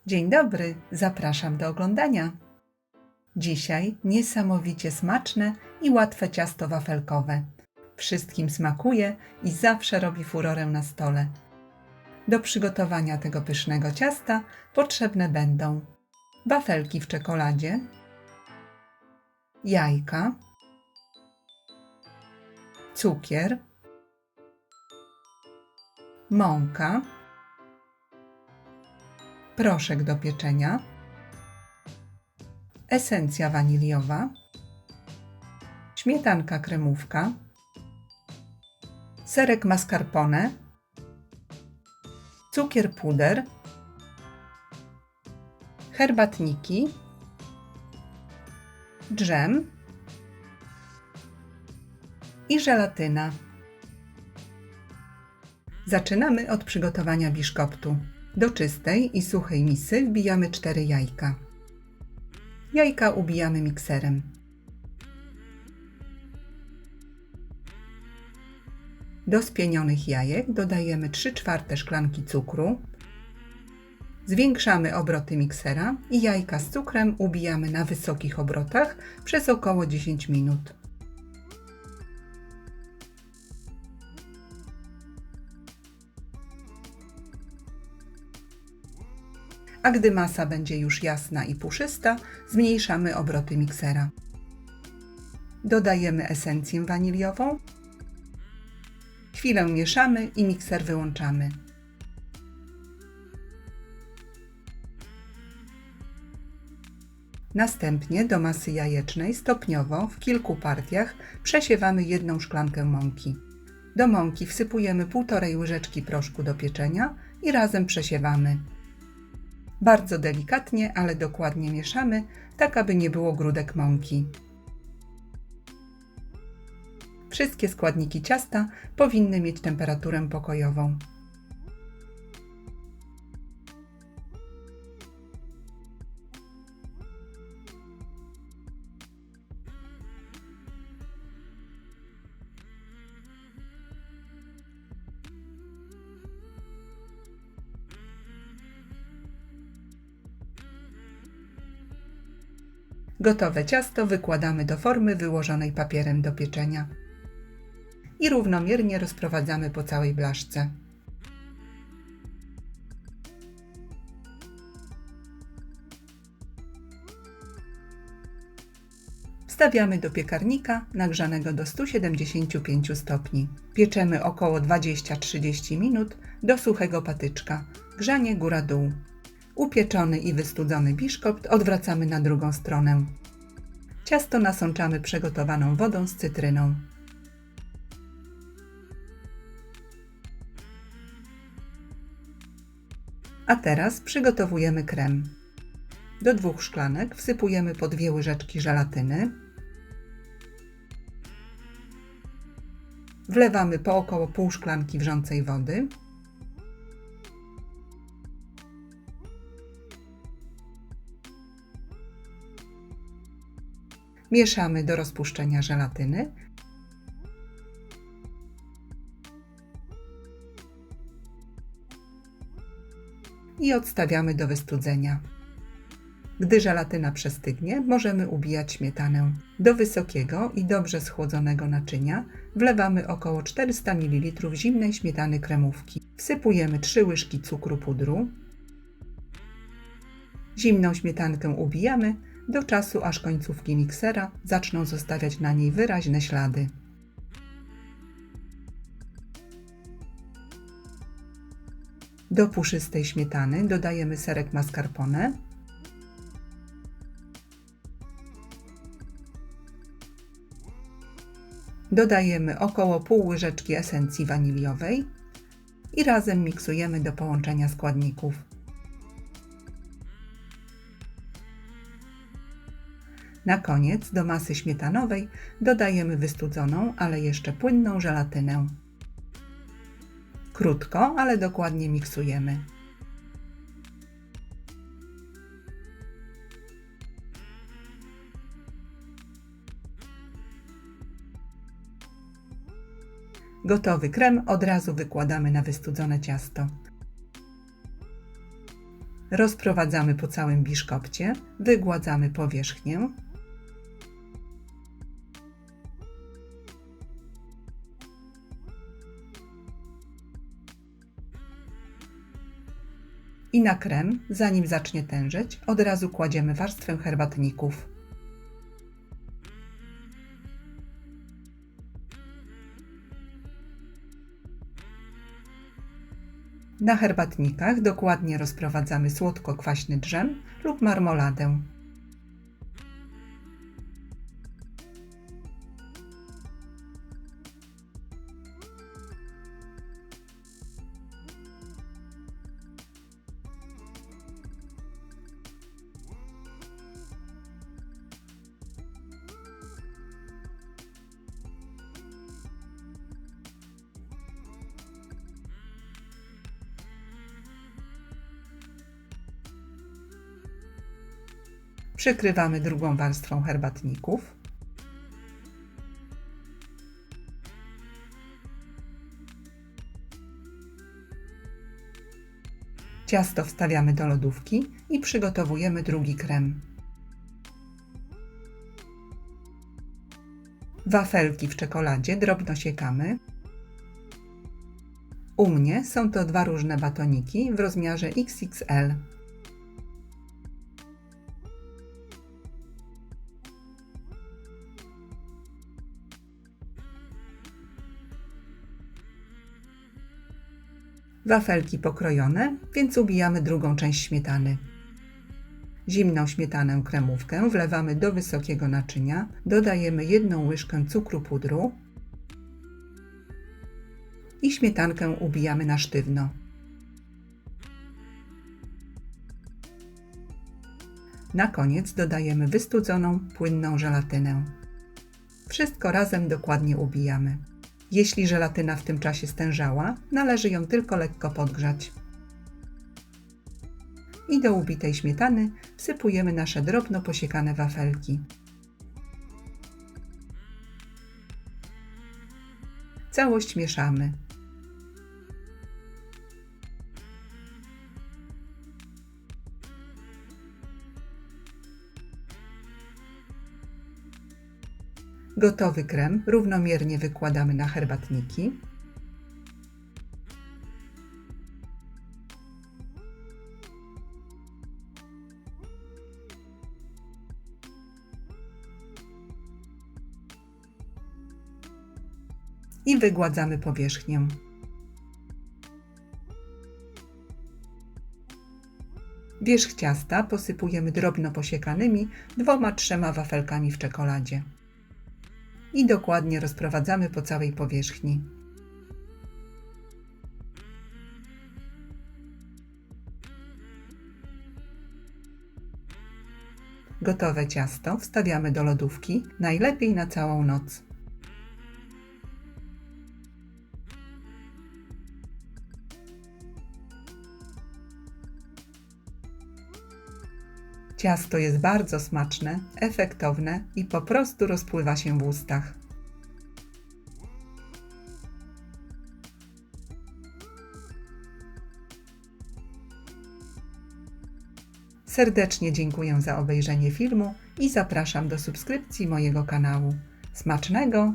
Dzień dobry, zapraszam do oglądania. Dzisiaj niesamowicie smaczne i łatwe ciasto wafelkowe. Wszystkim smakuje i zawsze robi furorę na stole. Do przygotowania tego pysznego ciasta potrzebne będą wafelki w czekoladzie, jajka, cukier, mąka, proszek do pieczenia, esencja waniliowa, śmietanka kremówka, serek mascarpone, cukier puder, herbatniki, dżem i żelatyna. Zaczynamy od przygotowania biszkoptu. Do czystej i suchej misy wbijamy 4 jajka. Jajka ubijamy mikserem. Do spienionych jajek dodajemy 3/4 szklanki cukru. Zwiększamy obroty miksera i jajka z cukrem ubijamy na wysokich obrotach przez około 10 minut. A gdy masa będzie już jasna i puszysta, zmniejszamy obroty miksera. Dodajemy esencję waniliową. Chwilę mieszamy i mikser wyłączamy. Następnie do masy jajecznej stopniowo w kilku partiach przesiewamy 1 szklankę mąki. Do mąki wsypujemy 1,5 łyżeczki proszku do pieczenia i razem przesiewamy. Bardzo delikatnie, ale dokładnie mieszamy, tak aby nie było grudek mąki. Wszystkie składniki ciasta powinny mieć temperaturę pokojową. Gotowe ciasto wykładamy do formy wyłożonej papierem do pieczenia i równomiernie rozprowadzamy po całej blaszce. Wstawiamy do piekarnika nagrzanego do 175 stopni. Pieczemy około 20-30 minut do suchego patyczka. Grzanie góra-dół. Upieczony i wystudzony biszkopt odwracamy na drugą stronę. Ciasto nasączamy przygotowaną wodą z cytryną. A teraz przygotowujemy krem. Do 2 szklanek wsypujemy po 2 łyżeczki żelatyny. Wlewamy po około pół szklanki wrzącej wody. Mieszamy do rozpuszczenia żelatyny. I odstawiamy do wystudzenia. Gdy żelatyna przestygnie, możemy ubijać śmietanę. Do wysokiego i dobrze schłodzonego naczynia wlewamy około 400 ml zimnej śmietany kremówki. Wsypujemy 3 łyżki cukru pudru. Zimną śmietankę ubijamy do czasu, aż końcówki miksera zaczną zostawiać na niej wyraźne ślady. Do puszystej śmietany dodajemy serek mascarpone, dodajemy około pół łyżeczki esencji waniliowej i razem miksujemy do połączenia składników. Na koniec do masy śmietanowej dodajemy wystudzoną, ale jeszcze płynną żelatynę. Krótko, ale dokładnie miksujemy. Gotowy krem od razu wykładamy na wystudzone ciasto. Rozprowadzamy po całym biszkopcie, wygładzamy powierzchnię. I na krem, zanim zacznie tężeć, od razu kładziemy warstwę herbatników. Na herbatnikach dokładnie rozprowadzamy słodko-kwaśny dżem lub marmoladę. Przykrywamy drugą warstwą herbatników. Ciasto wstawiamy do lodówki i przygotowujemy drugi krem. Wafelki w czekoladzie drobno siekamy. U mnie są to dwa różne batoniki w rozmiarze XXL. Wafelki pokrojone, więc ubijamy drugą część śmietany. Zimną śmietanę kremówkę wlewamy do wysokiego naczynia, dodajemy 1 łyżkę cukru pudru i śmietankę ubijamy na sztywno. Na koniec dodajemy wystudzoną, płynną żelatynę. Wszystko razem dokładnie ubijamy. Jeśli żelatyna w tym czasie stężała, należy ją tylko lekko podgrzać. I do ubitej śmietany wsypujemy nasze drobno posiekane wafelki. Całość mieszamy. Gotowy krem równomiernie wykładamy na herbatniki. I wygładzamy powierzchnię. Wierzch ciasta posypujemy drobno posiekanymi 2–3 wafelkami w czekoladzie. I dokładnie rozprowadzamy po całej powierzchni. Gotowe ciasto wstawiamy do lodówki, najlepiej na całą noc. Ciasto jest bardzo smaczne, efektowne i po prostu rozpływa się w ustach. Serdecznie dziękuję za obejrzenie filmu i zapraszam do subskrypcji mojego kanału. Smacznego!